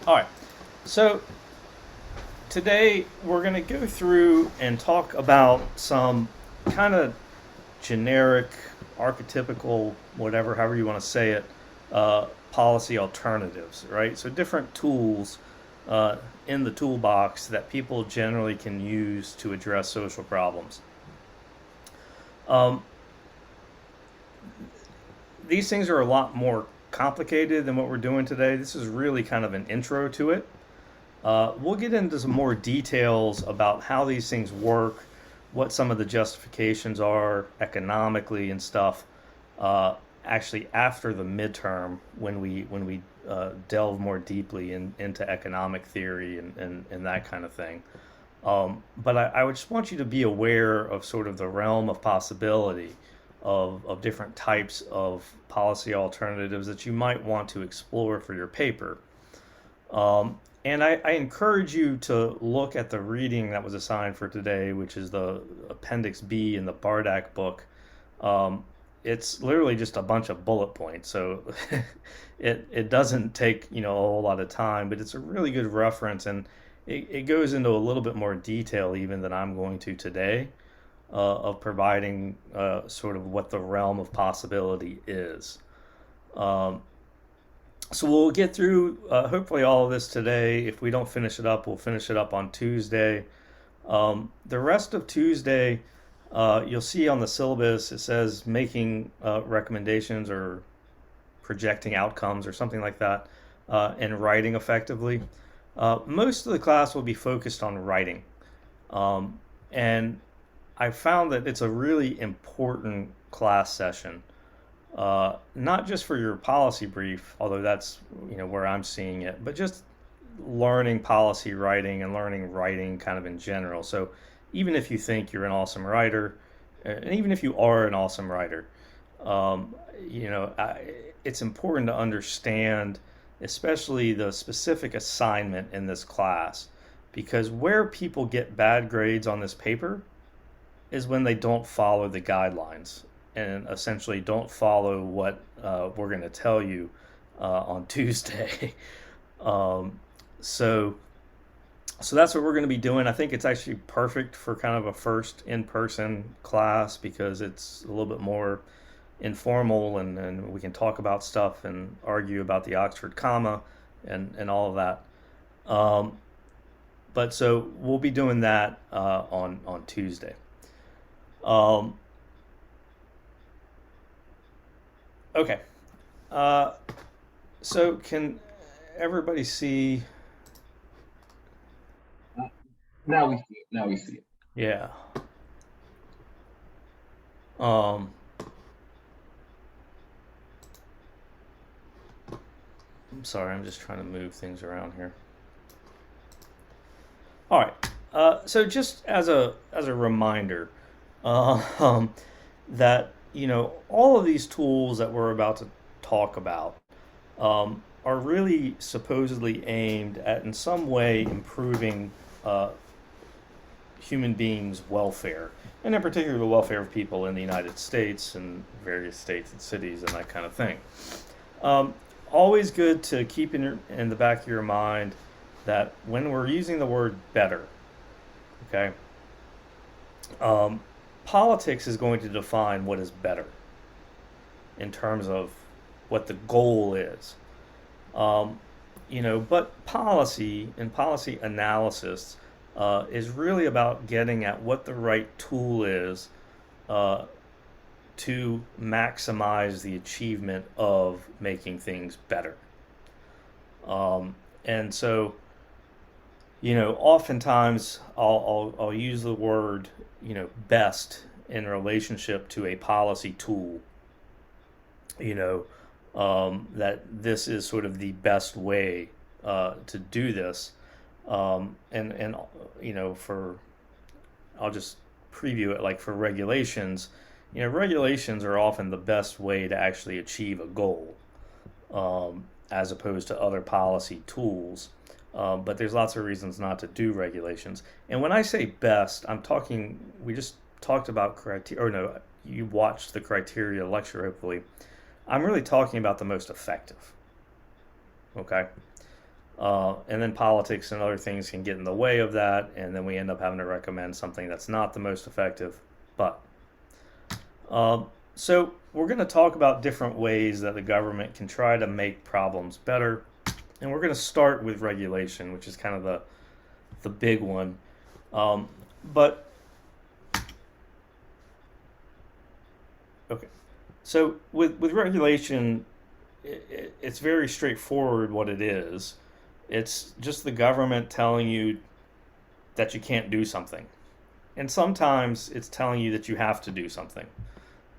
All right. So today we're going to go through and talk about some kind of generic, archetypical, whatever, however you want to say it, policy alternatives, right? So different tools uh, in the toolbox that people generally can use to address social problems. Um, these things are a lot more complicated than what we're doing today. This is really kind of an intro to it. We'll get into some more details about how these things work, what some of the justifications are economically and stuff. Actually, after the midterm, when we delve more deeply into economic theory and that kind of thing. But I would just want you to be aware of sort of the realm of possibility of different types of policy alternatives that you might want to explore for your paper. And I encourage you to look at the reading that was assigned for today, which is the Appendix B in the Bardak book. Um, it's literally just a bunch of bullet points, so it doesn't take a whole lot of time, but it's a really good reference, and it goes into a little bit more detail even than I'm going to today, of providing sort of what the realm of possibility is. Um, so we'll get through hopefully all of this today. If we don't finish it up, we'll finish it up on Tuesday. The rest of Tuesday, you'll see on the syllabus it says making recommendations or projecting outcomes or something like that, and writing effectively. Most of the class will be focused on writing. And I found that it's a really important class session, not just for your policy brief, although that's where I'm seeing it, but just learning policy writing and learning writing kind of in general. So even if you think you're an awesome writer, and even if you are an awesome writer, um, it's important to understand, especially the specific assignment in this class, because where people get bad grades on this paper is when they don't follow the guidelines and essentially don't follow what we're going to tell you on Tuesday. um, so, so that's what we're going to be doing. I think it's actually perfect for kind of a first in-person class because it's a little bit more informal, and we can talk about stuff and argue about the Oxford comma and all of that. Um, but so we'll be doing that on Tuesday. Um, okay. Uh, so can everybody see? Now we see it. Now we see it. Yeah. Um, I'm sorry. I'm just trying to move things around here. All right. So just as a reminder, um, that all of these tools that we're about to talk about are really supposedly aimed at in some way improving uh, human beings' welfare, and in particular the welfare of people in the United States and various states and cities and that kind of thing. Um, Always good to keep in the back of your mind that when we're using the word better, okay, um, politics is going to define what is better in terms of what the goal is. Um, but policy and policy analysis is really about getting at what the right tool is uh, to maximize the achievement of making things better. And so, oftentimes I'll use the word, best in relationship to a policy tool, you know, that this is sort of the best way to do this. And for I'll just preview it like for regulations. Regulations are often the best way to actually achieve a goal, as opposed to other policy tools. But there's lots of reasons not to do regulations. And when I say best, I'm talking. We just talked about criteria. Or no, you watched the criteria lecture, hopefully. I'm really talking about the most effective. Okay. And then politics and other things can get in the way of that, and then we end up having to recommend something that's not the most effective. But so we're going to talk about different ways that the government can try to make problems better, and we're going to start with regulation, which is kind of the big one. But okay, so with regulation, it's very straightforward what it is. It's just the government telling you that you can't do something, and sometimes it's telling you that you have to do something.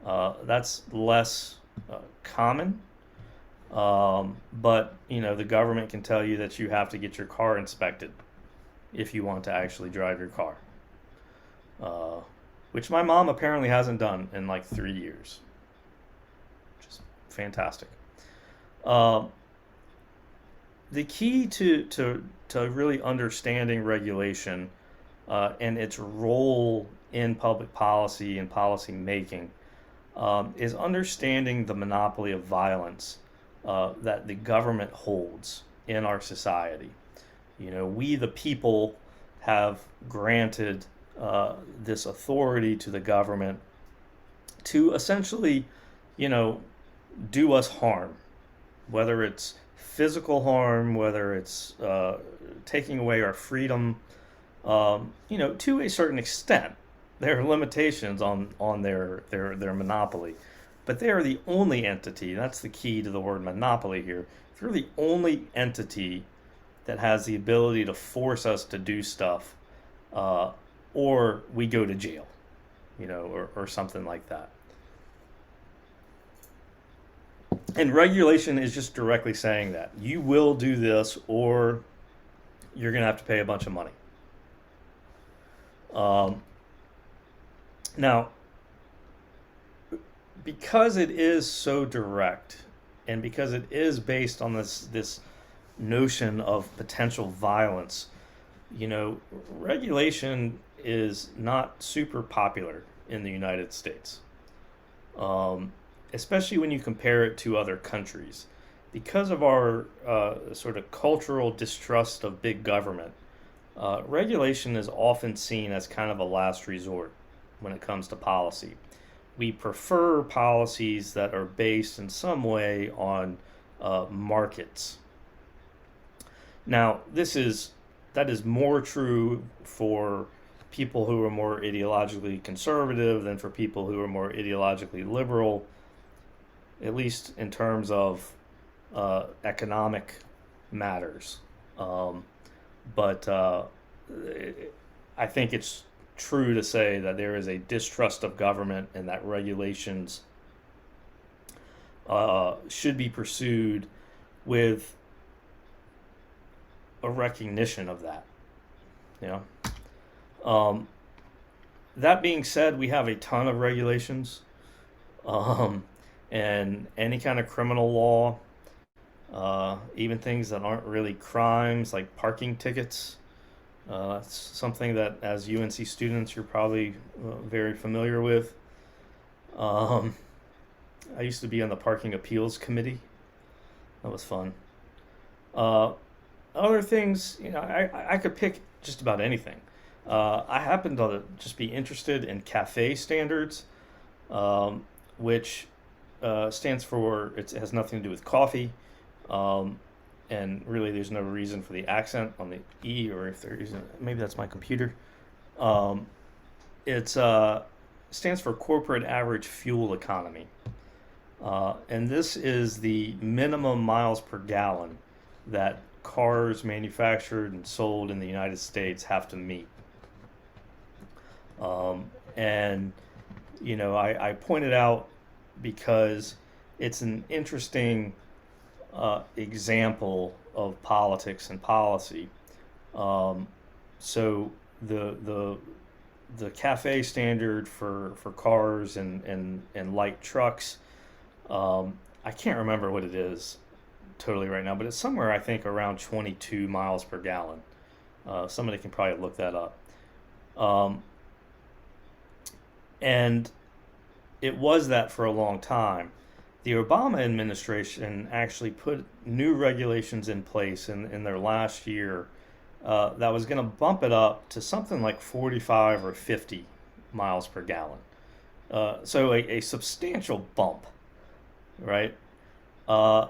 That's less common, but the government can tell you that you have to get your car inspected if you want to actually drive your car, uh, which my mom apparently hasn't done in like 3 years, which is fantastic. Uh, the key to really understanding regulation and its role in public policy and policy making is understanding the monopoly of violence that the government holds in our society. We the people have granted this authority to the government to essentially, you know, do us harm, whether it's physical harm, whether it's taking away our freedom, to a certain extent. There are limitations on their monopoly, but they are the only entity. That's the key to the word monopoly here. If you're the only entity that has the ability to force us to do stuff, uh, or we go to jail, or something like that. And regulation is just directly saying that you will do this, or you're going to have to pay a bunch of money. Um, Now, because it is so direct, and because it is based on this notion of potential violence, regulation is not super popular in the United States, um, especially when you compare it to other countries, because of our sort of cultural distrust of big government. Regulation is often seen as kind of a last resort when it comes to policy. We prefer policies that are based in some way on markets. Now, that is more true for people who are more ideologically conservative than for people who are more ideologically liberal, at least in terms of economic matters. Um, but I think it's true to say that there is a distrust of government and that regulations should be pursued with a recognition of that. You know, um, that being said, we have a ton of regulations, um, and any kind of criminal law, even things that aren't really crimes like parking tickets. That's something that, as UNC students, you're probably very familiar with. Um, I used to be on the parking appeals committee. That was fun. Uh, Other things, I could pick just about anything. I happen to just be interested in cafe standards, um, which stands for it has nothing to do with coffee. Um, and really, there's no reason for the accent on the E, or if there isn't, maybe that's my computer. Um, it stands for corporate average fuel economy. And this is the minimum miles per gallon that cars manufactured and sold in the United States have to meet. And, I pointed out because it's an interesting example of politics and policy. Um, so the cafe standard for cars and light trucks, I can't remember what it is totally right now, but it's somewhere I think around 22 miles per gallon. Somebody can probably look that up. Um, and it was that for a long time. The Obama administration actually put new regulations in place in their last year that was going to bump it up to something like 45 or 50 miles per gallon. So a substantial bump, right? Uh,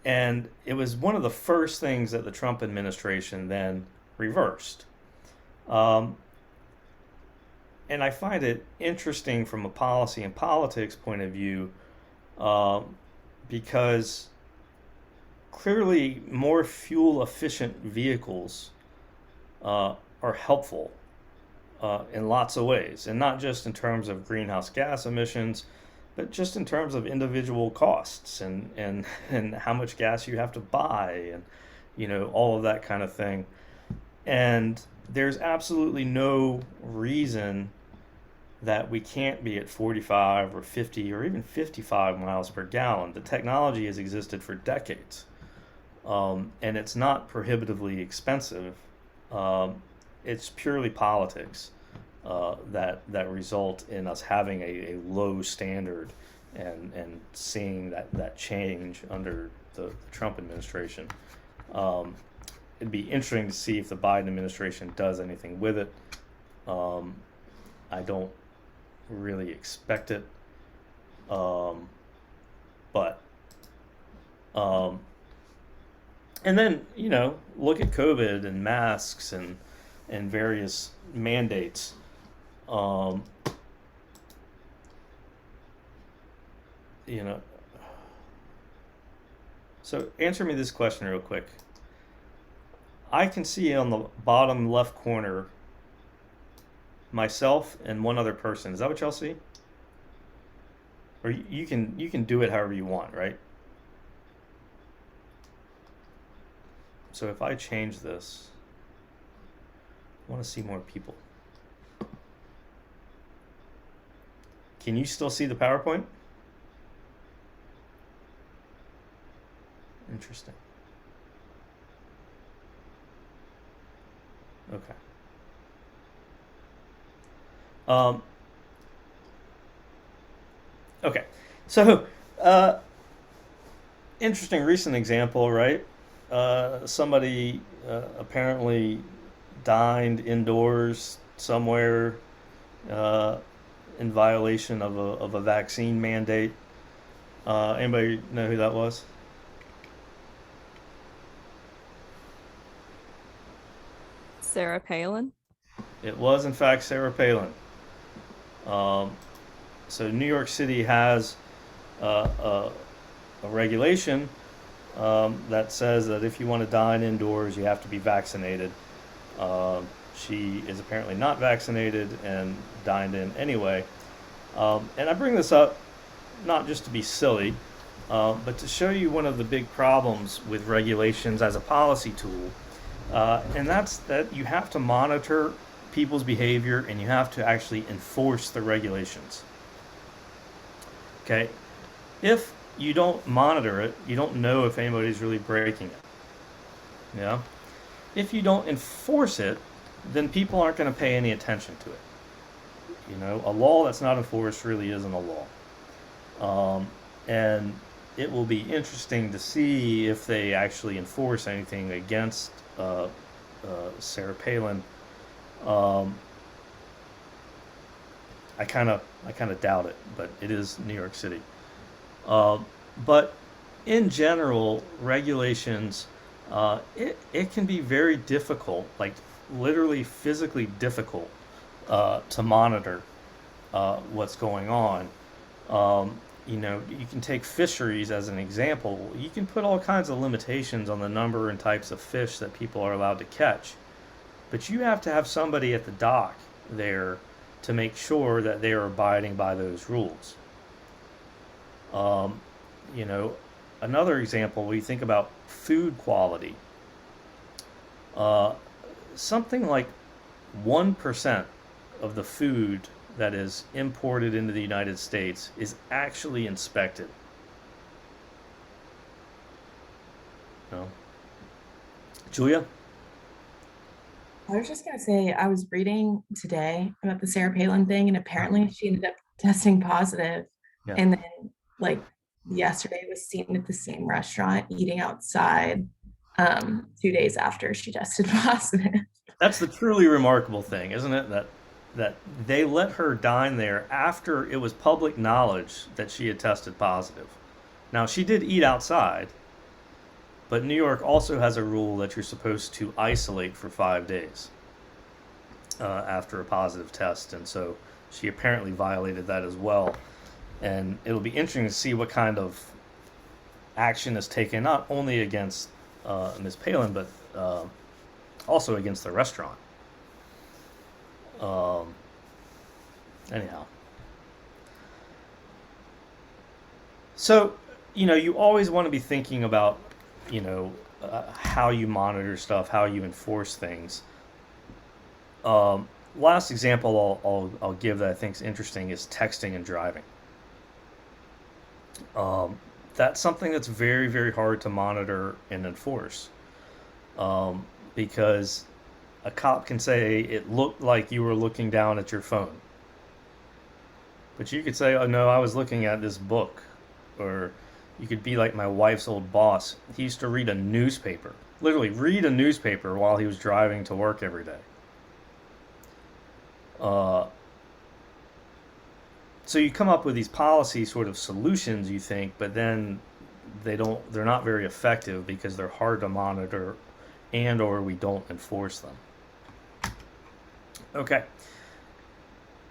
and it was one of the first things that the Trump administration then reversed. Um, and I find it interesting from a policy and politics point of view um, because clearly more fuel efficient vehicles are helpful in lots of ways, and not just in terms of greenhouse gas emissions, but just in terms of individual costs and how much gas you have to buy and all of that kind of thing. And there's absolutely no reason that we can't be at 45 or 50 or even 55 miles per gallon. The technology has existed for decades, and it's not prohibitively expensive. Um, it's purely politics that result in us having a low standard and seeing that change under the Trump administration. Um, it'd be interesting to see if the Biden administration does anything with it. Um, I don't really expect it, um, but um, and then look at COVID and masks and various mandates. Um, you know, so answer me this question real quick. I can see on the bottom left corner myself and one other person. Is that what y'all see? Or you can do it however you want, right? So if I change this, I want to see more people. Can you still see the PowerPoint? Interesting. Okay. Um, okay. So, interesting recent example, right? Somebody apparently dined indoors somewhere uh, in violation of a vaccine mandate. Anybody know who that was? Sarah Palin. It was, in fact, Sarah Palin. Um, so New York City has uh, a, a regulation that says that if you want to dine indoors, you have to be vaccinated. She is apparently not vaccinated and dined in anyway. And I bring this up not just to be silly, but to show you one of the big problems with regulations as a policy tool. And that's that you have to monitor people's behavior and you have to actually enforce the regulations. Okay? If you don't monitor it, you don't know if anybody's really breaking it. Yeah? If you don't enforce it, then people aren't going to pay any attention to it. A law that's not enforced really isn't a law. And it will be interesting to see if they actually enforce anything against Sarah Palin. Um, I kind of doubt it, but it is New York City. Uh, but in general, regulations it can be very difficult, like literally physically difficult, to monitor what's going on. You can take fisheries as an example. You can put all kinds of limitations on the number and types of fish that people are allowed to catch, but you have to have somebody at the dock there to make sure that they are abiding by those rules. Um, you know, Another example, we think about food quality. Uh, Something like 1% of the food that is imported into the United States is actually inspected. No, Julia? I was just gonna say, I was reading today about the Sarah Palin thing, and apparently she ended up testing positive, Yeah. and then like yesterday was seen at the same restaurant eating outside 2 days after she tested positive. That's the truly remarkable thing, isn't it? That they let her dine there after it was public knowledge that she had tested positive. Now she did eat outside, but New York also has a rule that you're supposed to isolate for 5 days after a positive test, and so she apparently violated that as well. And it'll be interesting to see what kind of action is taken, not only against Ms. Palin, but also against the restaurant. Um, anyhow, so you always want to be thinking about how you monitor stuff, how you enforce things. Last example I'll give that I think is interesting is texting and driving. That's something that's very, very hard to monitor and enforce, because a cop can say it looked like you were looking down at your phone, but you could say, "Oh no, I was looking at this book," or you could be like my wife's old boss. He used to read a newspaper, literally read a newspaper while he was driving to work every day. Uh, so you come up with these policy sort of solutions, you think, but then they're not very effective because they're hard to monitor and or we don't enforce them. Okay.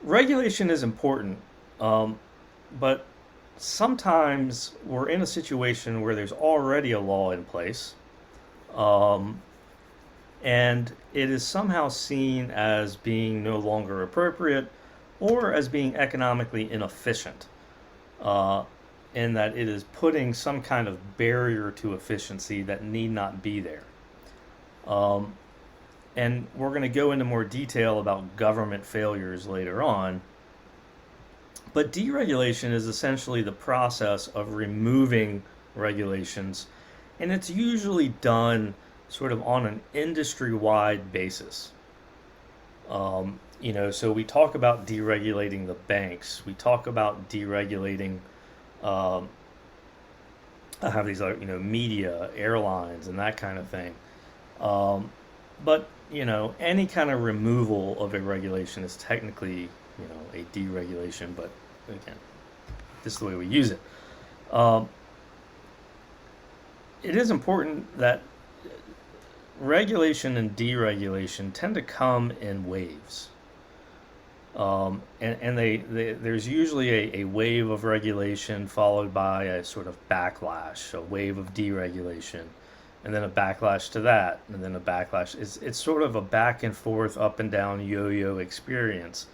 Regulation is important, but sometimes we're in a situation where there's already a law in place, um, and it is somehow seen as being no longer appropriate or as being economically inefficient, uh, in that it is putting some kind of barrier to efficiency that need not be there. Um, and we're going to go into more detail about government failures later on. But deregulation is essentially the process of removing regulations, and it's usually done sort of on an industry-wide basis. So we talk about deregulating the banks. We talk about deregulating. Um, I have these, media, airlines, and that kind of thing. Um, but any kind of removal of a regulation is technically, a deregulation. But again, this is the way we use it. Um, it is important that regulation and deregulation tend to come in waves. And there's usually a wave of regulation followed by a sort of backlash, a wave of deregulation, and then a backlash to that, and then a backlash. It's sort of a back and forth, up and down yo-yo experience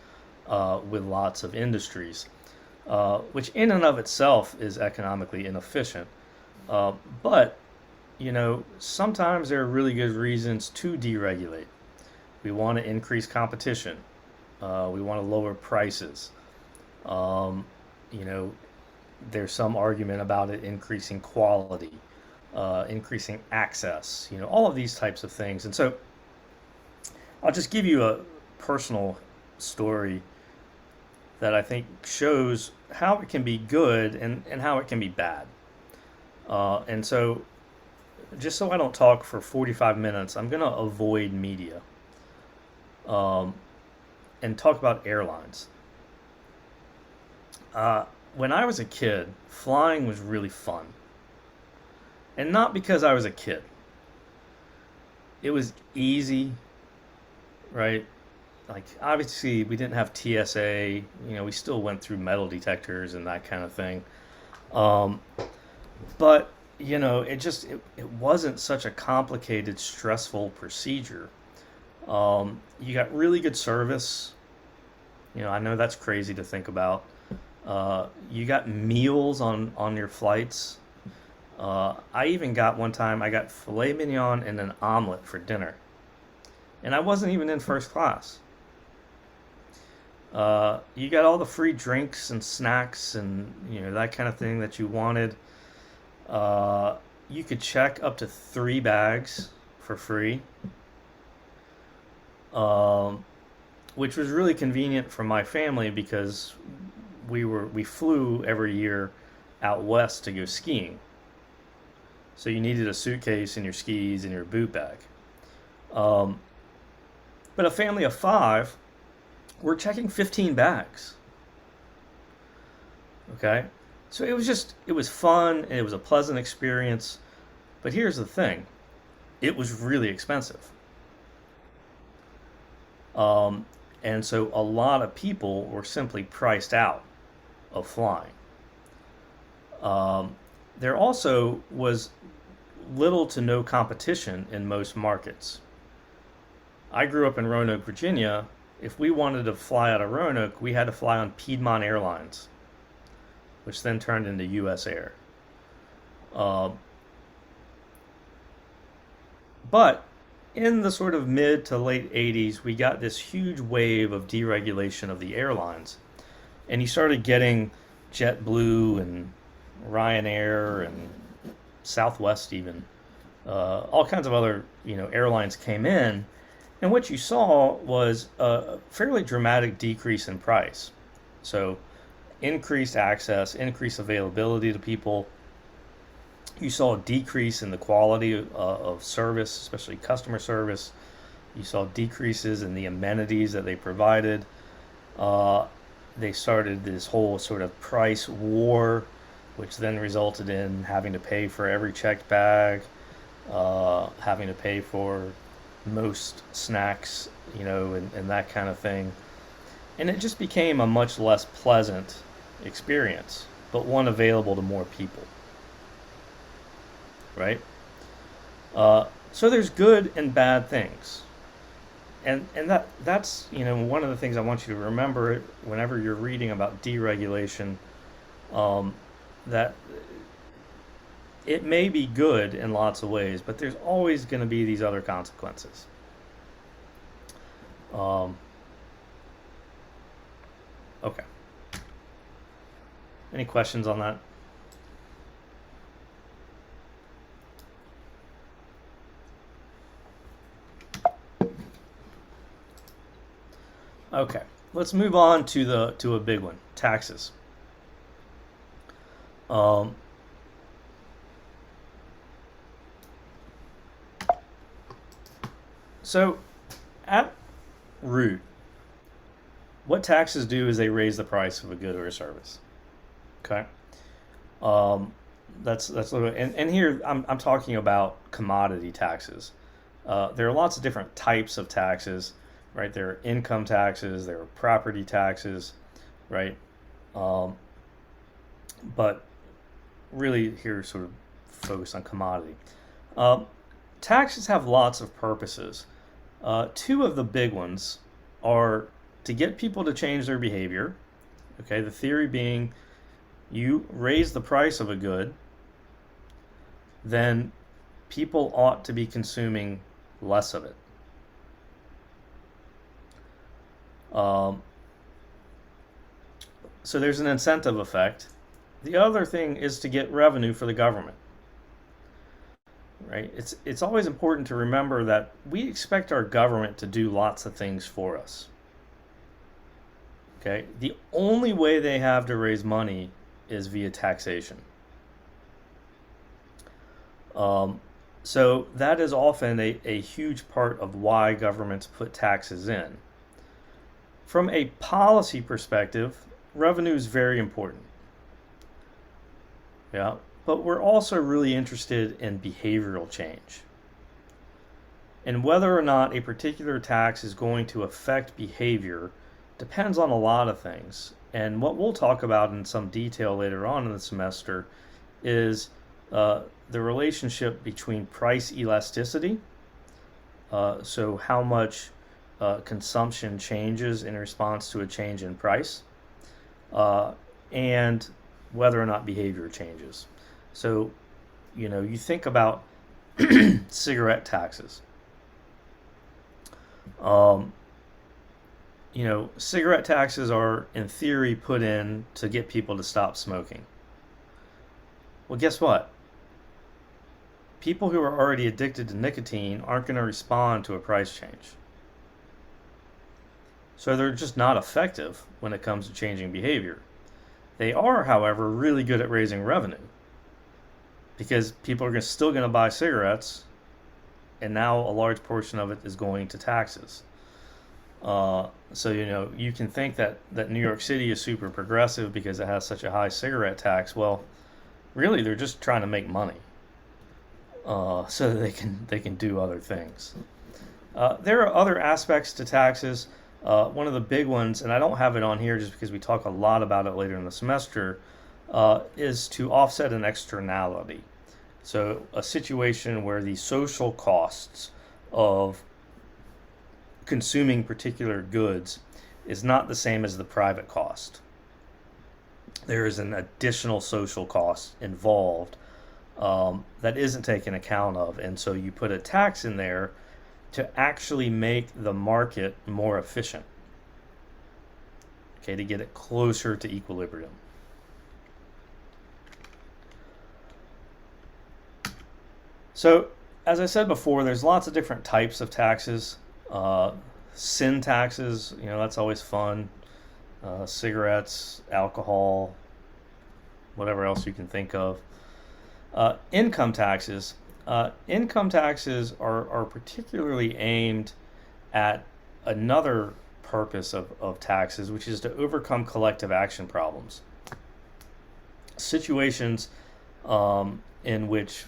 with lots of industries, which in and of itself is economically inefficient. But sometimes there are really good reasons to deregulate. We want to increase competition. We want to lower prices. Um, you know, there's some argument about it increasing quality, increasing access, all of these types of things. And so I'll just give you a personal story that I think shows how it can be good and how it can be bad. And so, just so I don't talk for 45 minutes, I'm going to avoid media, um, and talk about airlines. When I was a kid, flying was really fun. And not because I was a kid, it was easy, right? Like, obviously, we didn't have TSA, we still went through metal detectors and that kind of thing. Um, but, it wasn't such a complicated, stressful procedure. You got really good service. I know that's crazy to think about. You got meals on your flights. I even got one time, I got filet mignon and an omelet for dinner. And I wasn't even in first class. You got all the free drinks and snacks and that kind of thing that you wanted. You could check up to 3 bags for free, um, which was really convenient for my family because we flew every year out west to go skiing. So you needed a suitcase and your skis and your boot bag. Um, but a family of 5, we're checking 15 bags. Okay? So it was fun and it was a pleasant experience. But here's the thing, it was really expensive. Um, and so a lot of people were simply priced out of flying. Um, there also was little to no competition in most markets. I grew up in Roanoke, Virginia. If we wanted to fly out of Roanoke, we had to fly on Piedmont Airlines, which then turned into US Air. Uh, but in the sort of mid to late 80s, we got this huge wave of deregulation of the airlines. And you started getting JetBlue and Ryanair and Southwest even. All kinds of other airlines came in. And what you saw was a fairly dramatic decrease in price. So increased access, increased availability to people. You saw a decrease in the quality of service, especially customer service. You saw decreases in the amenities that they provided. They started this whole sort of price war, which then resulted in having to pay for every checked bag, having to pay for most snacks, and that kind of thing. And it just became a much less pleasant experience, but one available to more people. Right? So there's good and bad things. And that's one of the things I want you to remember whenever you're reading about deregulation, that it may be good in lots of ways, but there's always going to be these other consequences. Okay. Any questions on that? Okay, let's move on to a big one, taxes. Um, so at root, what taxes do is they raise the price of a good or a service. Okay, that's and here I'm talking about commodity taxes. There are lots of different types of taxes. Right, there are income taxes, there are property taxes, right? But really here sort of focus on commodity. Taxes have lots of purposes. 2 of the big ones are to get people to change their behavior. Okay, the theory being you raise the price of a good, then people ought to be consuming less of it. So there's an incentive effect. The other thing is to get revenue for the government. Right? It's always important to remember that we expect our government to do lots of things for us. Okay? The only way they have to raise money is via taxation. So that is often a huge part of why governments put taxes in. From a policy perspective, revenue is very important. Yeah, but we're also really interested in behavioral change. And whether or not a particular tax is going to affect behavior depends on a lot of things. And what we'll talk about in some detail later on in the semester is the relationship between price elasticity, so how much consumption changes in response to a change in price, and whether or not behavior changes. So, you think about cigarette taxes. Cigarette taxes are, in theory, put in to get people to stop smoking. Well, guess what? People who are already addicted to nicotine aren't going to respond to a price change. So they're just not effective when it comes to changing behavior. They are, however, really good at raising revenue because people are still going to buy cigarettes, and now a large portion of it is going to taxes. So you can think that New York City is super progressive because it has such a high cigarette tax. Well, really, they're just trying to make money, so that they can do other things. There are other aspects to taxes. One of the big ones, and I don't have it on here just because we talk a lot about it later in the semester, is to offset an externality. So a situation where the social costs of consuming particular goods is not the same as the private cost. There is an additional social cost involved that isn't taken account of, and so you put a tax in there to actually make the market more efficient, okay, to get it closer to equilibrium. So, as I said before, there's lots of different types of taxes. Sin taxes, that's always fun. Cigarettes, alcohol, whatever else you can think of. Income taxes. Income taxes are particularly aimed at another purpose of taxes, which is to overcome collective action problems. Situations in which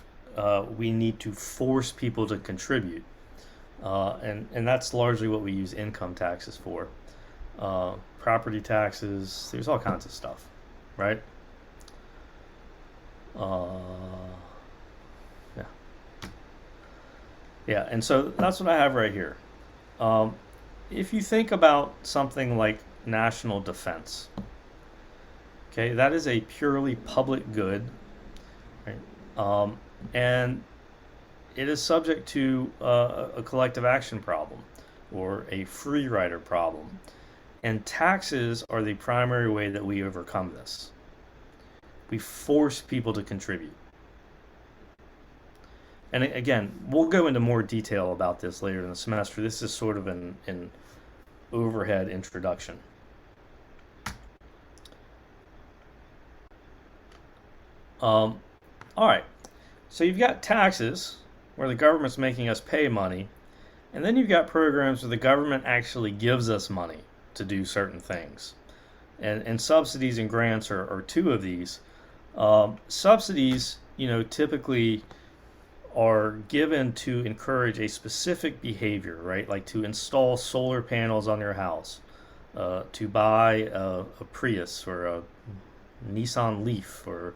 we need to force people to contribute. And that's largely what we use income taxes for. Property taxes, there's all kinds of stuff, right? Yeah. Yeah, and so that's what I have right here. If you think about something like national defense, okay, that is a purely public good, right? And it is subject to a collective action problem or a free rider problem. And taxes are the primary way that we overcome this. We force people to contribute. And again, we'll go into more detail about this later in the semester. This is sort of an overhead introduction. All right, so you've got taxes, where the government's making us pay money, and then you've got programs where the government actually gives us money to do certain things. And subsidies and grants are two of these. Subsidies, typically are given to encourage a specific behavior, right? Like to install solar panels on your house, to buy a Prius or a Nissan Leaf or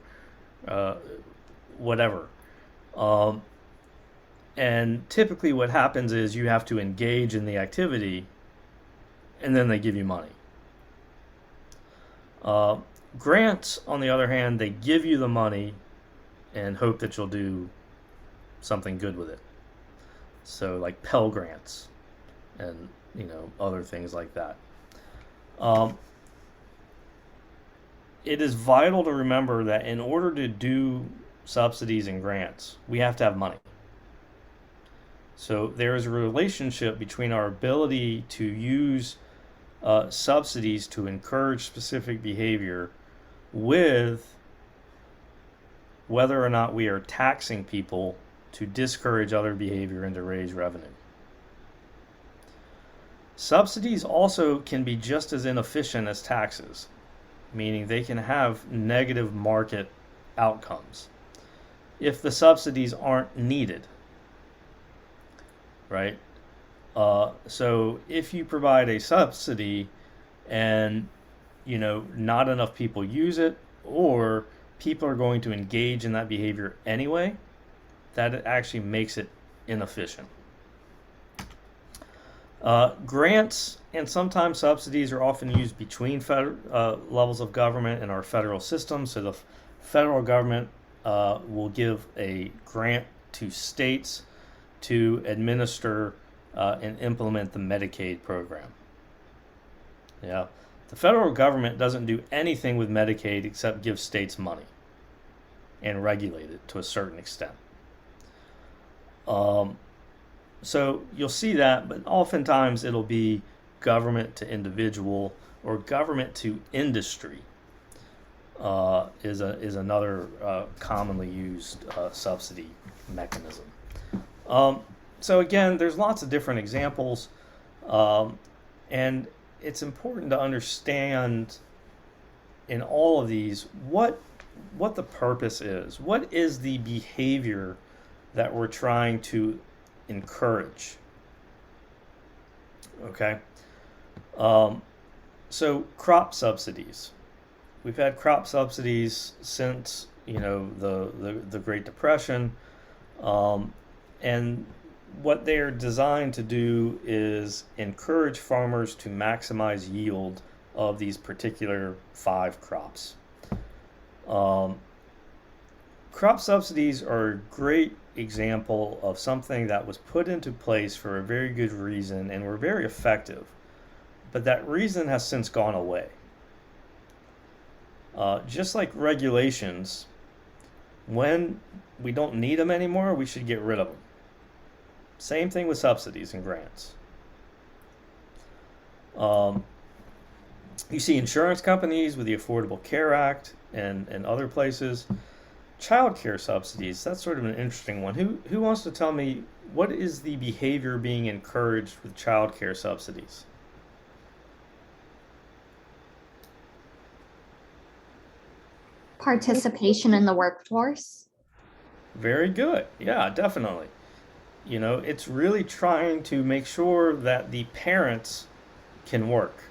whatever. And typically what happens is you have to engage in the activity and then they give you money. Grants, on the other hand, they give you the money and hope that you'll do something good with it. So like Pell Grants and other things like that. It is vital to remember that in order to do subsidies and grants, we have to have money. So there is a relationship between our ability to use subsidies to encourage specific behavior with whether or not we are taxing people to discourage other behavior and to raise revenue. Subsidies also can be just as inefficient as taxes, meaning they can have negative market outcomes if the subsidies aren't needed, right? So if you provide a subsidy and not enough people use it, or people are going to engage in that behavior anyway, that it actually makes it inefficient. Grants and sometimes subsidies are often used between levels of government in our federal system. So the federal government will give a grant to states to administer and implement the Medicaid program. Yeah, the federal government doesn't do anything with Medicaid except give states money and regulate it to a certain extent. So you'll see that, but oftentimes it'll be government to individual or government to industry. is another commonly used subsidy mechanism. Um, so again, there's lots of different examples, um, and it's important to understand in all of these what the purpose is. What is the behavior that we're trying to encourage? Okay. Um, so crop subsidies. We've had crop subsidies since the Great Depression, um, and what they're designed to do is encourage farmers to maximize yield of these particular five crops. Um, Crop subsidies are a great example of something that was put into place for a very good reason and were very effective, but that reason has since gone away. Just like regulations, when we don't need them anymore, we should get rid of them. Same thing with subsidies and grants. Um, you see insurance companies with the Affordable Care Act and other places. Child care subsidies, that's sort of an interesting one. Who wants to tell me what is the behavior being encouraged with child care subsidies? Participation in the workforce. Very good. Yeah, definitely. It's really trying to make sure that the parents can work.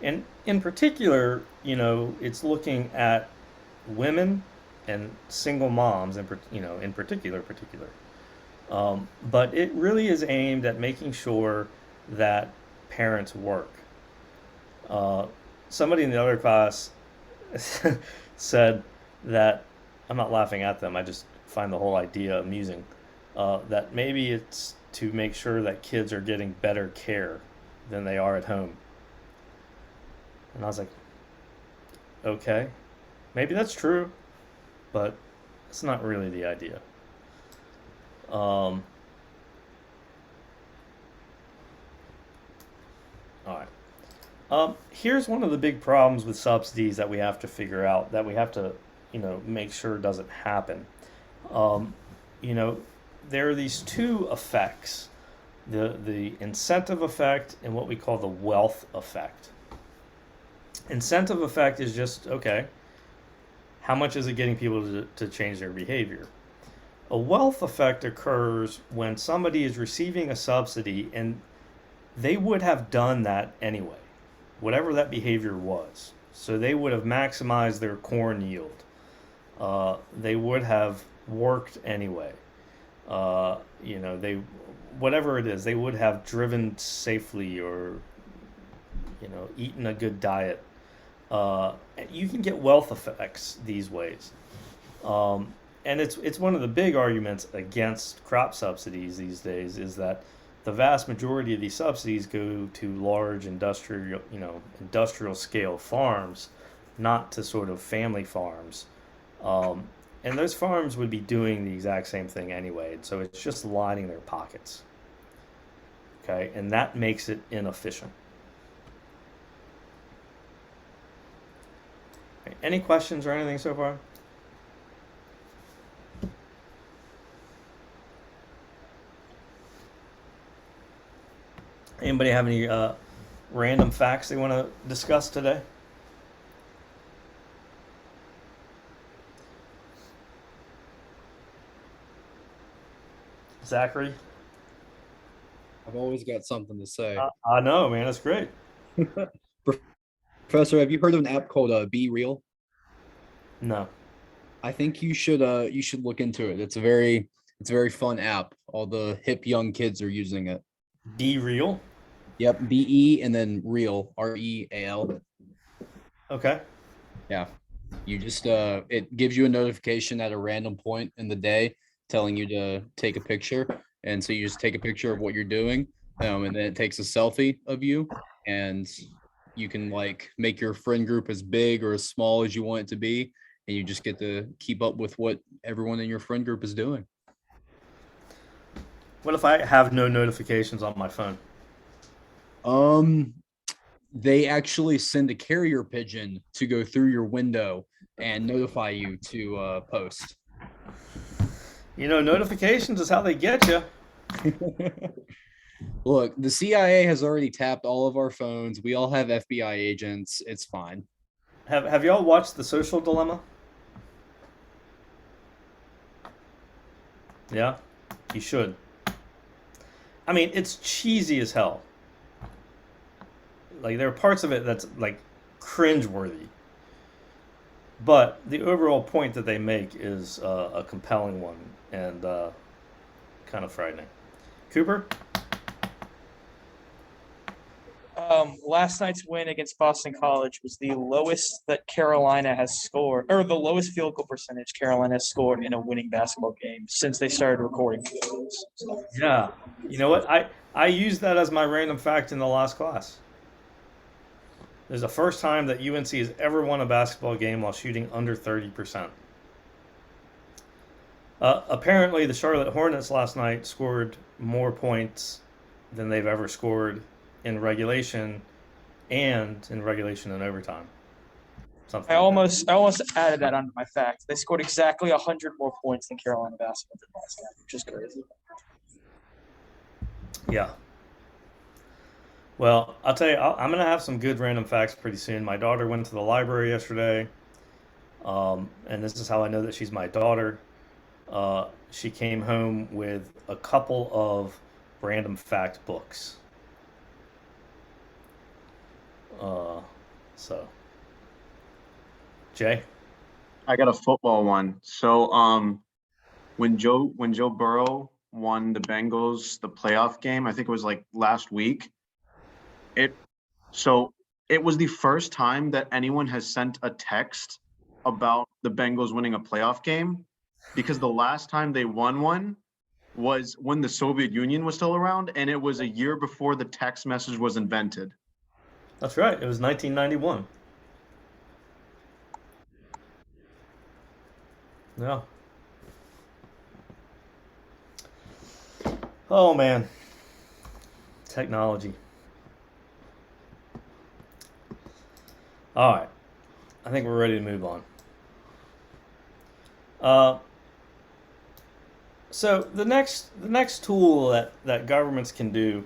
And in particular, it's looking at women and single moms, in particular. But it really is aimed at making sure that parents work. Somebody in the other class said that I'm not laughing at them. I just find the whole idea amusing. That maybe it's to make sure that kids are getting better care than they are at home. And I was like, okay, maybe that's true, but it's not really the idea. Um, all right. Here's one of the big problems with subsidies that we have to figure out, that we have to, make sure doesn't happen. Um, you know, there are these two effects, the incentive effect and what we call the wealth effect. Incentive effect is just, okay, how much is it getting people to change their behavior? A wealth effect occurs when somebody is receiving a subsidy and they would have done that anyway, whatever that behavior was. So they would have maximized their corn yield. They would have worked anyway. They, whatever it is, they would have driven safely or, eaten a good diet. You can get wealth effects these ways. And it's one of the big arguments against crop subsidies these days is that the vast majority of these subsidies go to large industrial scale farms, not to sort of family farms. And those farms would be doing the exact same thing anyway. So it's just lining their pockets. Okay, and that makes it inefficient. Okay, any questions or anything so far? Anybody have any random facts they want to discuss today? Zachary? I've always got something to say. I know, man. That's great. Professor, have you heard of an app called Be Real? No. I think you should look into it. It's a very fun app. All the hip young kids are using it. Be real? Yep, BE and then Real, REAL. Okay. Yeah. You just it gives you a notification at a random point in the day telling you to take a picture. And so you just take a picture of what you're doing. And then it takes a selfie of you, and you can like make your friend group as big or as small as you want it to be, and you just get to keep up with what everyone in your friend group is doing. What if I have no notifications on my phone? Um, they actually send a carrier pigeon to go through your window and notify you to post. You know, notifications is how they get you. Look, the CIA has already tapped all of our phones. We all have FBI agents. It's fine. Have y'all watched The Social Dilemma? Yeah, you should. I mean, it's cheesy as hell. Like, there are parts of it that's like cringeworthy, but the overall point that they make is a compelling one and kind of frightening. Cooper? Last night's win against Boston College was the lowest that Carolina has scored, or the lowest field goal percentage Carolina has scored in a winning basketball game since they started recording videos. Yeah. You know what? I used that as my random fact in the last class. There's the first time that UNC has ever won a basketball game while shooting under 30%. Apparently, the Charlotte Hornets last night scored more points than they've ever scored in regulation and overtime. Something I like that. almost added that onto my fact. They scored exactly 100 more points than Carolina basketball did last night, which is crazy. Yeah. Well, I'll tell you, I'm going to have some good random facts pretty soon. My daughter went to the library yesterday, and this is how I know that she's my daughter. She came home with a couple of random fact books. So, Jay? I got a football one. So, when Joe Burrow won the Bengals the playoff game, I think it was like last week. It was the first time that anyone has sent a text about the Bengals winning a playoff game, because the last time they won one was when the Soviet Union was still around, and it was a year before the text message was invented. That's right. It was 1991. Yeah. Oh, man. Technology. All right. I think we're ready to move on. So the next tool that governments can do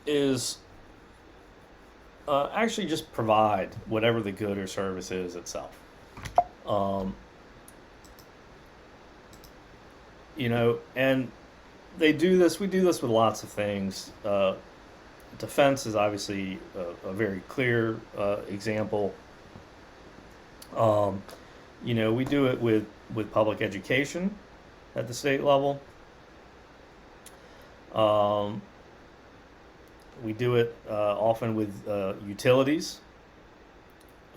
is actually just provide whatever the good or service is itself. And they do this. We do this with lots of things. Defense is obviously a very clear example. We do it with public education at the state level. We do it often with utilities.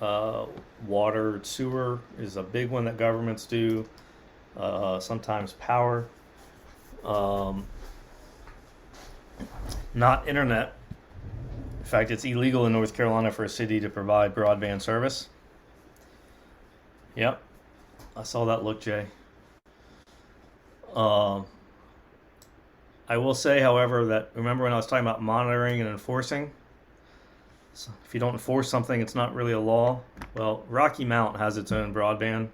Water, sewer is a big one that governments do. Sometimes power. Not internet. In fact, it's illegal in North Carolina for a city to provide broadband service. Yep. I saw that look, Jay. I will say, however, that remember when I was talking about monitoring and enforcing? So if you don't enforce something, it's not really a law. Well, Rocky Mount has its own broadband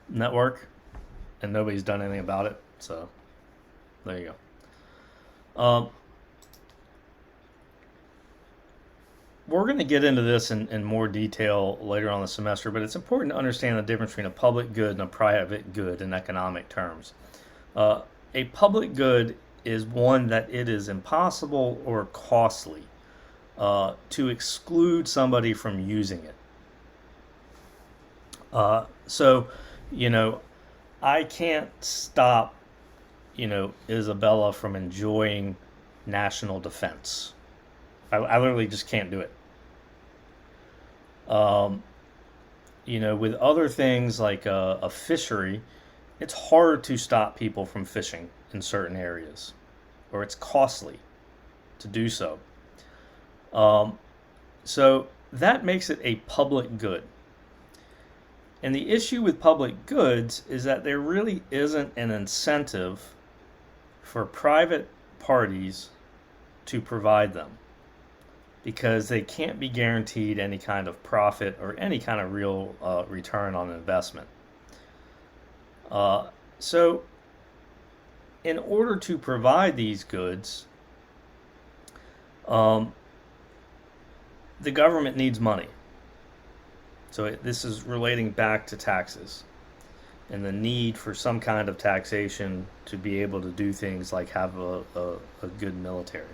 network, and nobody's done anything about it. So there you go. We're going to get into this in more detail later on in the semester, but it's important to understand the difference between a public good and a private good in economic terms. A public good is one that it is impossible or costly to exclude somebody from using it. I can't stop, Isabella from enjoying national defense. I literally just can't do it. With other things like a fishery, it's hard to stop people from fishing in certain areas, or it's costly to do so. So that makes it a public good. And the issue with public goods is that there really isn't an incentive for private parties to provide them. because they can't be guaranteed any kind of profit or any kind of real return on investment. So, in order to provide these goods, the government needs money. So this is relating back to taxes and the need for some kind of taxation to be able to do things like have a good military.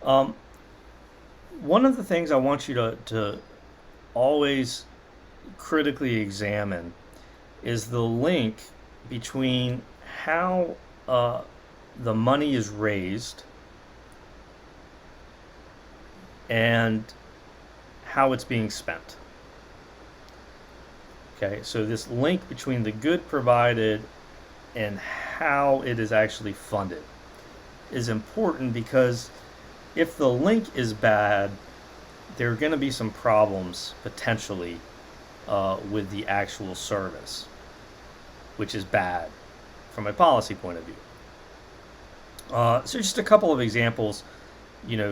One of the things I want you to always critically examine is the link between how the money is raised and how it's being spent. Okay, so this link between the good provided and how it is actually funded is important, because if the link is bad, there are going to be some problems potentially with the actual service, which is bad from a policy point of view. So just a couple of examples.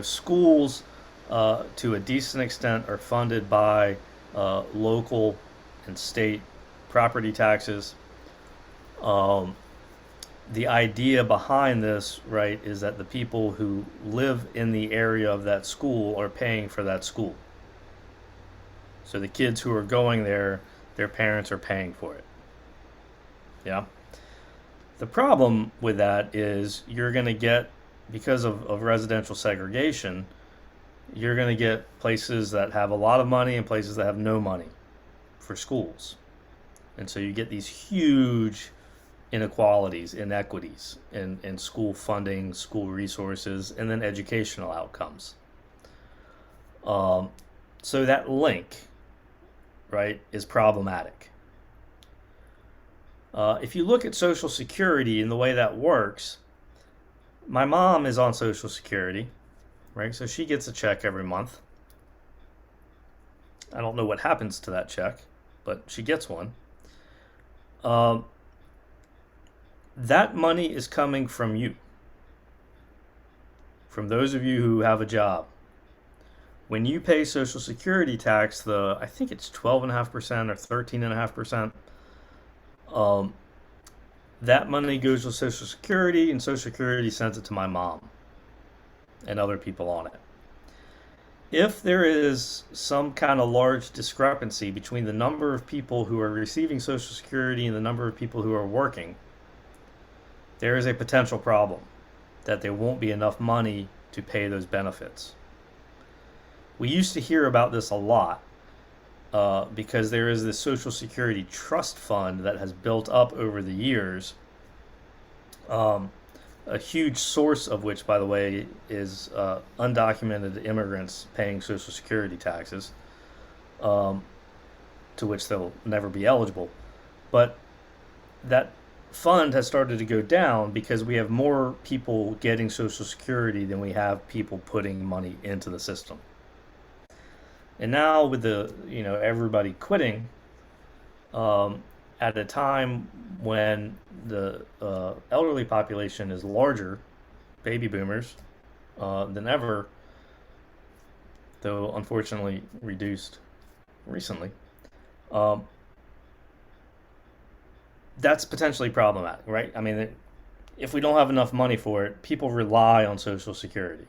Schools to a decent extent are funded by local and state property taxes. The idea behind this, right, is that the people who live in the area of that school are paying for that school. So the kids who are going there, their parents are paying for it. Yeah. The problem with that is you're going to get, because of residential segregation, you're going to get places that have a lot of money and places that have no money for schools. And so you get these huge inequalities, inequities in school funding, school resources, and then educational outcomes. So that link, right, is problematic. If you look at Social Security and the way that works, my mom is on Social Security, right? So she gets a check every month. I don't know what happens to that check, but she gets one. That money is coming from you, from those of you who have a job. When you pay Social Security tax, I think it's 12.5% or 13.5%. That money goes to Social Security, and Social Security sends it to my mom and other people on it. If there is some kind of large discrepancy between the number of people who are receiving Social Security and the number of people who are working, there is a potential problem that there won't be enough money to pay those benefits. We used to hear about this a lot because there is this Social Security trust fund that has built up over the years. A huge source of which, by the way, is undocumented immigrants paying Social Security taxes, to which they'll never be eligible. But that fund has started to go down because we have more people getting Social Security than we have people putting money into the system. And now with everybody quitting, at a time when the elderly population is larger, baby boomers, than ever, though unfortunately reduced recently, that's potentially problematic, right? I mean, if we don't have enough money for it, people rely on Social Security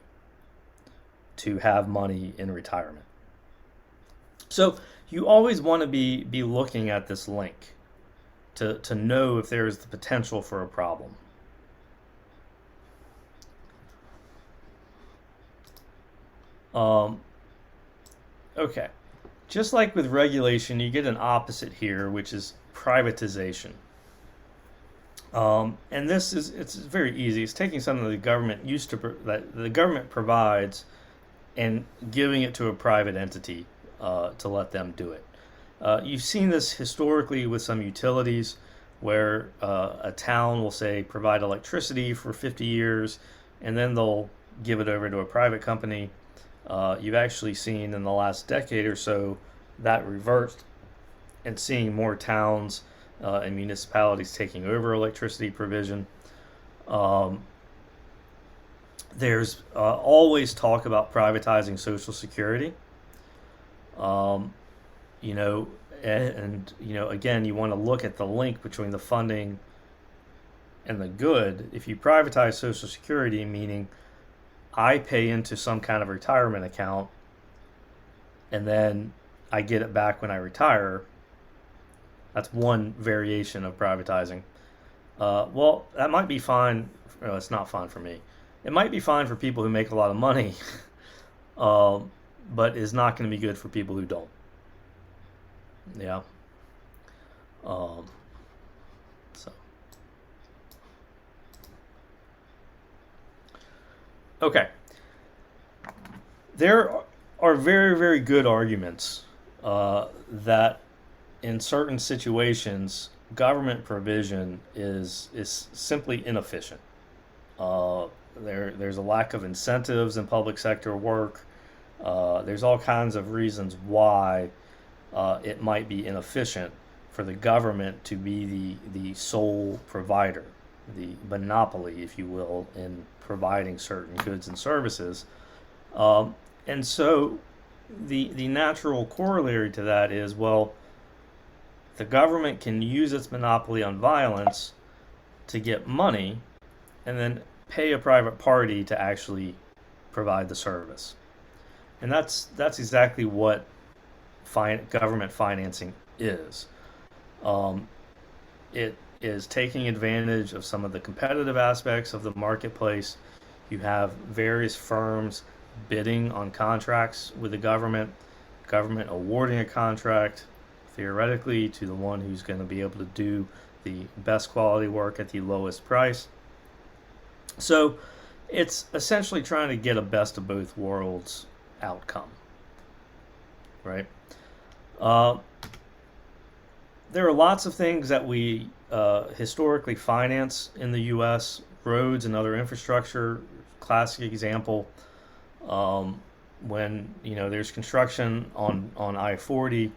to have money in retirement. So you always want to be looking at this link to know if there is the potential for a problem. Okay, just like with regulation, you get an opposite here, which is privatization. And it's very easy. It's taking something the government that the government provides and giving it to a private entity to let them do it. You've seen this historically with some utilities where a town will say provide electricity for 50 years and then they'll give it over to a private company. You've actually seen in the last decade or so that reversed, and seeing more towns and municipalities taking over electricity provision. There's always talk about privatizing Social Security. Um, you know, and you know, again, you want to look at the link between the funding and the good. If you privatize Social Security, meaning I pay into some kind of retirement account and then I get it back when I retire, that's one variation of privatizing. Well, that might be fine. Well, it's not fine for me. It might be fine for people who make a lot of money, uh, but is not going to be good for people who don't. Yeah. Um, so. Okay. There are very, very good arguments that in certain situations, government provision is simply inefficient. There's a lack of incentives in public sector work. There's all kinds of reasons why it might be inefficient for the government to be the sole provider, the monopoly, if you will, in providing certain goods and services. And so the natural corollary to that is, well, the government can use its monopoly on violence to get money and then pay a private party to actually provide the service. And that's exactly what government financing is. It is taking advantage of some of the competitive aspects of the marketplace. You have various firms bidding on contracts with the government awarding a contract theoretically to the one who's going to be able to do the best quality work at the lowest price. So it's essentially trying to get a best of both worlds outcome, right? There are lots of things that we historically finance in the U.S. Roads and other infrastructure, classic example. When there's construction on I-40,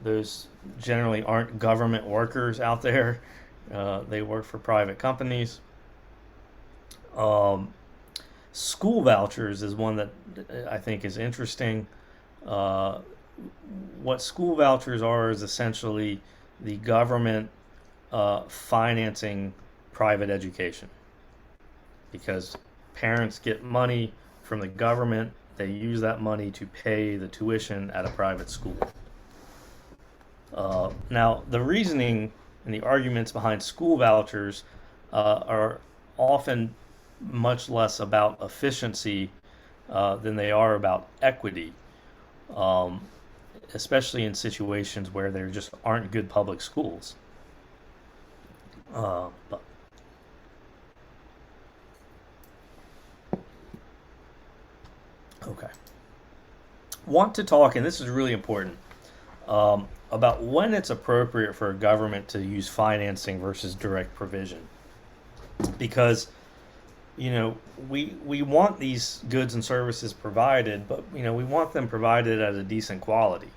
those generally aren't government workers out there. They work for private companies. School vouchers is one that I think is interesting. What school vouchers are is essentially the government financing private education, because parents get money from the government. They use that money to pay the tuition at a private school. Now, the reasoning and the arguments behind school vouchers are often much less about efficiency than they are about equity, especially in situations where there just aren't good public schools. But okay. Want to talk, and this is really important, about when it's appropriate for a government to use financing versus direct provision. Because, we want these goods and services provided, but, we want them provided at a decent quality,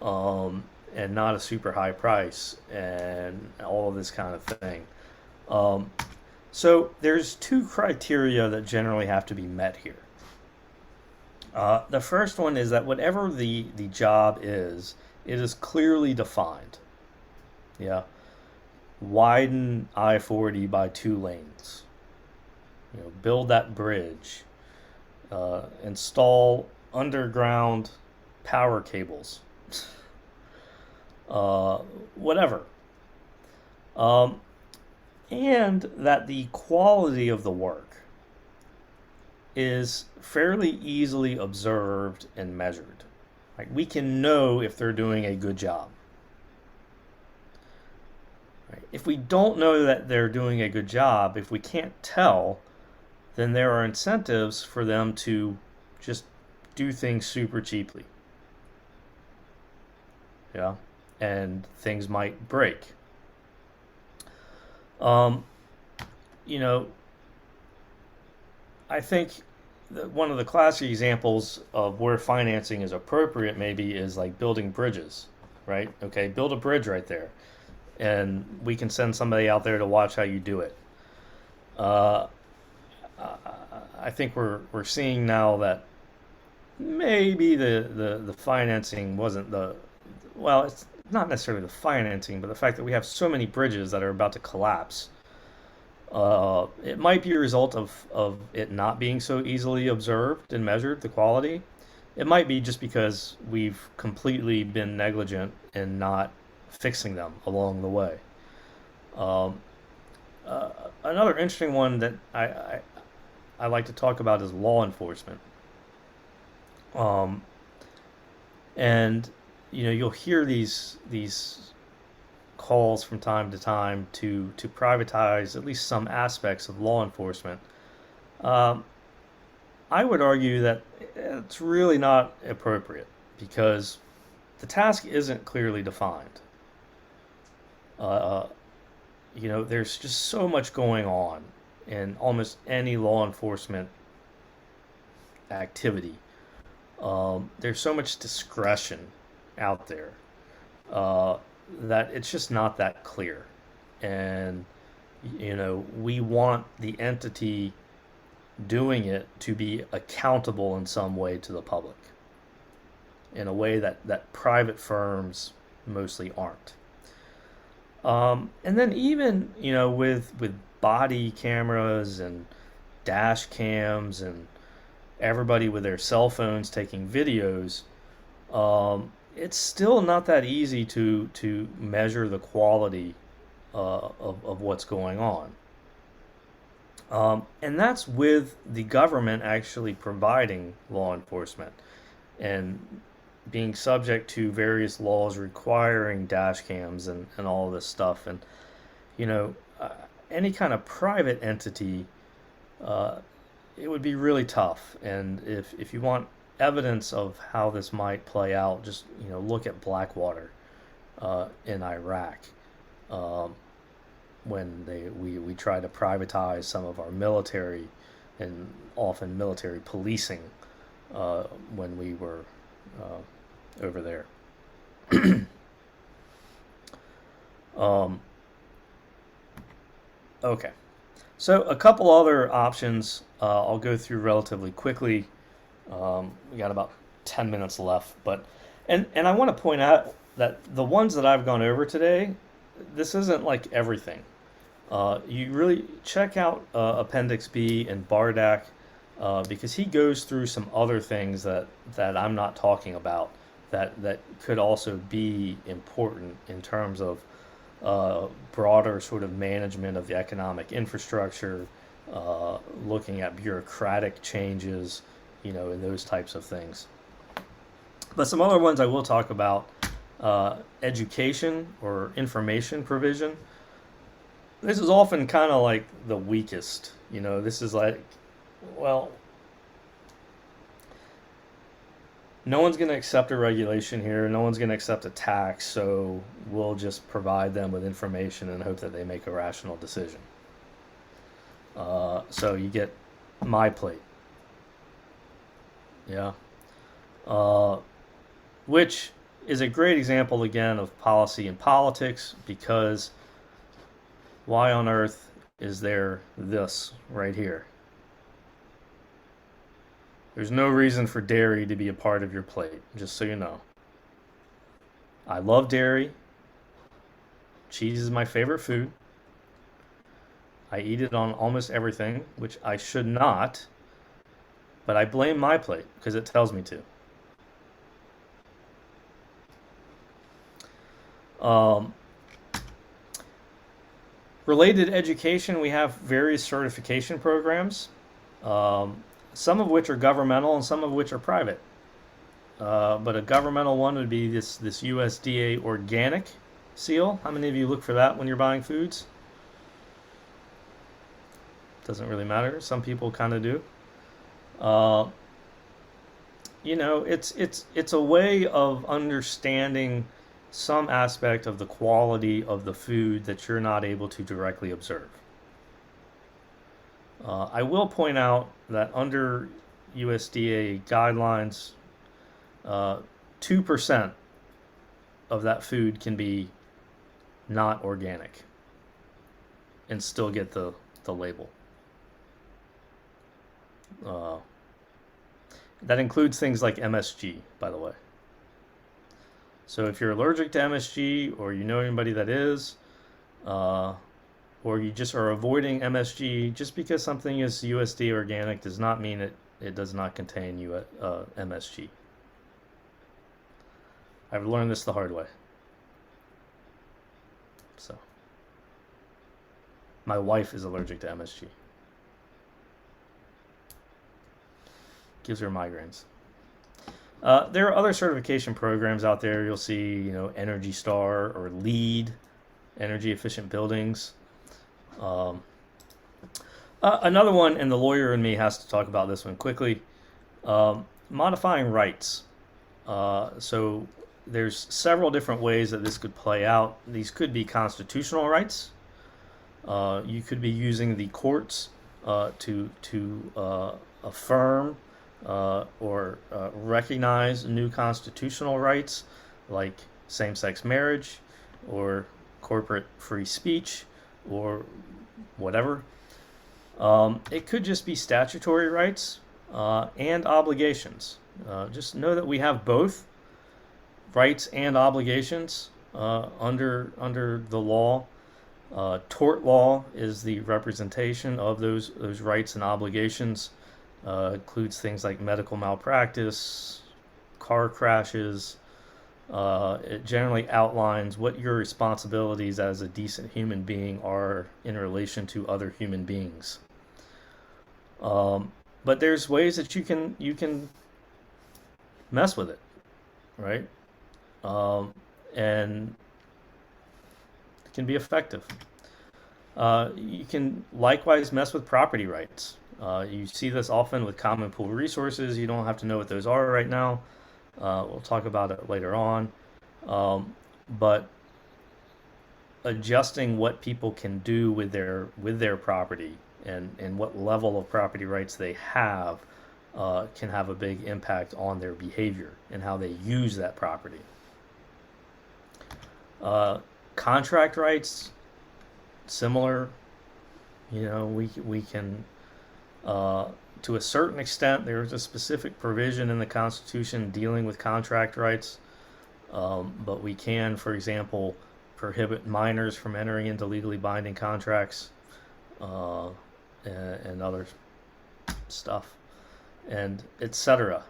and not a super high price and all of this kind of thing. So there's two criteria that generally have to be met here. The first one is that whatever the job is, it is clearly defined. Yeah. Widen I-40 by 2 lanes. Build that bridge. Install underground power cables. Whatever. And that the quality of the work is fairly easily observed and measured. Like, we can know if they're doing a good job. Right? If we don't know that they're doing a good job, if we can't tell, then there are incentives for them to just do things super cheaply. Yeah, and things might break. I think that one of the classic examples of where financing is appropriate maybe is like building bridges, right? Okay, build a bridge right there, and we can send somebody out there to watch how you do it. I think we're seeing now that maybe the financing wasn't the, well, it's not necessarily the financing, but the fact that we have so many bridges that are about to collapse. It might be a result of it not being so easily observed and measured, the quality. It might be just because we've completely been negligent in not fixing them along the way. Um, Another interesting one that I like to talk about is law enforcement. Um, and you'll hear these calls from time to time to privatize at least some aspects of law enforcement. Um, I would argue that it's really not appropriate because the task isn't clearly defined. Uh, there's just so much going on in almost any law enforcement activity. There's so much discretion out there uh, that it's just not that clear. And, we want the entity doing it to be accountable in some way to the public in a way that private firms mostly aren't. And then even, with body cameras and dash cams and everybody with their cell phones taking videos, it's still not that easy to measure the quality of what's going on. And that's with the government actually providing law enforcement and being subject to various laws requiring dash cams and all of this stuff. And, you know, uh, any kind of private entity, uh, it would be really tough. And if you want evidence of how this might play out, just, look at Blackwater in Iraq. Um, when we try to privatize some of our military and often military policing when we were over there. Okay, so a couple other options I'll go through relatively quickly. We got about 10 minutes left, but and I want to point out that the ones that I've gone over today, this isn't like everything. You really check out Appendix B and Bardak because he goes through some other things that I'm not talking about that could also be important in terms of broader sort of management of the economic infrastructure, looking at bureaucratic changes, and those types of things. But some other ones I will talk about, education or information provision. This is often kind of like the weakest. This is like, well, no one's going to accept a regulation here. No one's going to accept a tax. So we'll just provide them with information and hope that they make a rational decision. So you get my plate. Yeah. Which is a great example, again, of policy and politics, because why on earth is there this right here? There's no reason for dairy to be a part of your plate, just so you know. I love dairy. Cheese is my favorite food. I eat it on almost everything, which I should not, but I blame my plate because it tells me to. Related education, we have various certification programs, some of which are governmental and some of which are private. But a governmental one would be this USDA organic seal. How many of you look for that when you're buying foods? Doesn't really matter. Some people kind of do. It's a way of understanding some aspect of the quality of the food that you're not able to directly observe. I will point out that under USDA guidelines, 2% of that food can be not organic and still get the label. That includes things like MSG, by the way. So if you're allergic to MSG, or you know anybody that is, or you just are avoiding MSG, just because something is USD organic does not mean it does not contain MSG. I've learned this the hard way. So, my wife is allergic to MSG. Gives her migraines. There are other certification programs out there. You'll see, Energy Star or LEED, Energy Efficient Buildings. Another one, and the lawyer in me has to talk about this one quickly. Modifying rights. So there's several different ways that this could play out. These could be constitutional rights. You could be using the courts to affirm or recognize new constitutional rights, like same-sex marriage or corporate free speech or whatever. It could just be statutory rights and obligations. Just know that we have both rights and obligations under the law. Tort law is the representation of those rights and obligations. Includes things like medical malpractice, car crashes. It generally outlines what your responsibilities as a decent human being are in relation to other human beings. But there's ways that you can mess with it, right? And it can be effective. You can likewise mess with property rights. You see this often with common pool resources. You don't have to know what those are right now. We'll talk about it later on. But adjusting what people can do with their property and what level of property rights they have can have a big impact on their behavior and how they use that property. Contract rights, similar. We can, to a certain extent, there's a specific provision in the Constitution dealing with contract rights, but we can, for example, prohibit minors from entering into legally binding contracts and other stuff, and etc.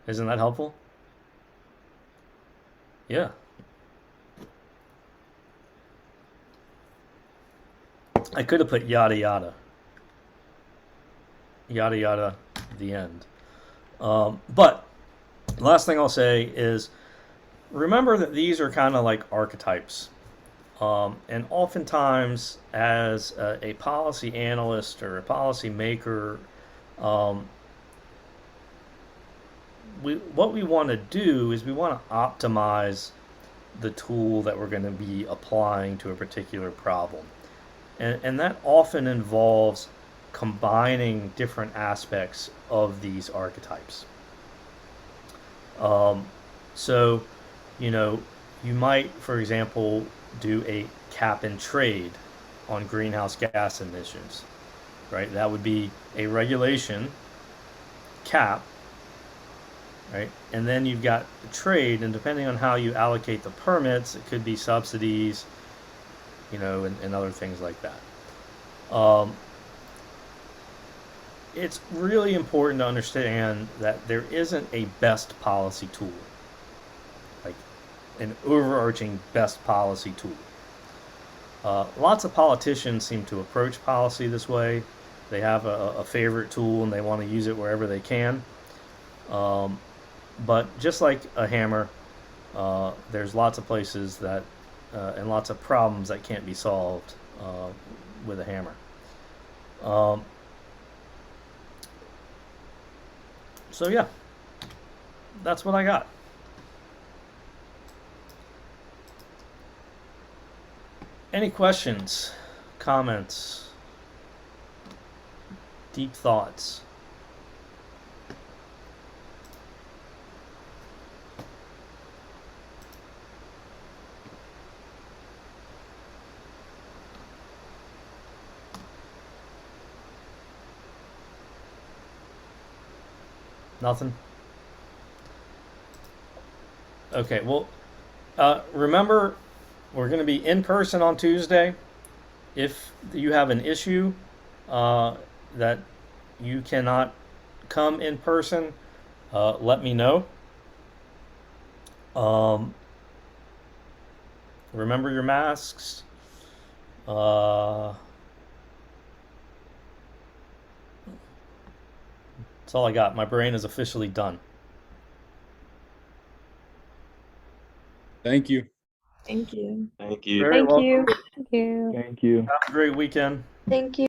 Isn't that helpful? Yeah. I could have put yada yada. Yada yada, the end. But the last thing I'll say is remember that these are kind of like archetypes. And oftentimes, as a policy analyst or a policy maker, what we want to do is we want to optimize the tool that we're going to be applying to a particular problem. And that often involves combining different aspects of these archetypes. So, you might, for example, do a cap and trade on greenhouse gas emissions, right? That would be a regulation cap, right? And then you've got the trade, and depending on how you allocate the permits, it could be subsidies, and other things like that. It's really important to understand that there isn't a best policy tool, like an overarching best policy tool. Lots of politicians seem to approach policy this way. They have a favorite tool and they want to use it wherever they can. But just like a hammer, there's lots of places that and lots of problems that can't be solved with a hammer. So yeah, that's what I got. Any questions, comments, deep thoughts? Nothing? Okay, well, remember, we're going to be in person on Tuesday. If you have an issue that you cannot come in person, let me know. Remember your masks. That's all I got. My brain is officially done. Thank you. Thank you. Thank you. Very Thank welcome. you. Thank you. Thank you. Have a great weekend. Thank you.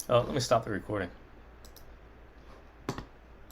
Oh, let me stop the recording.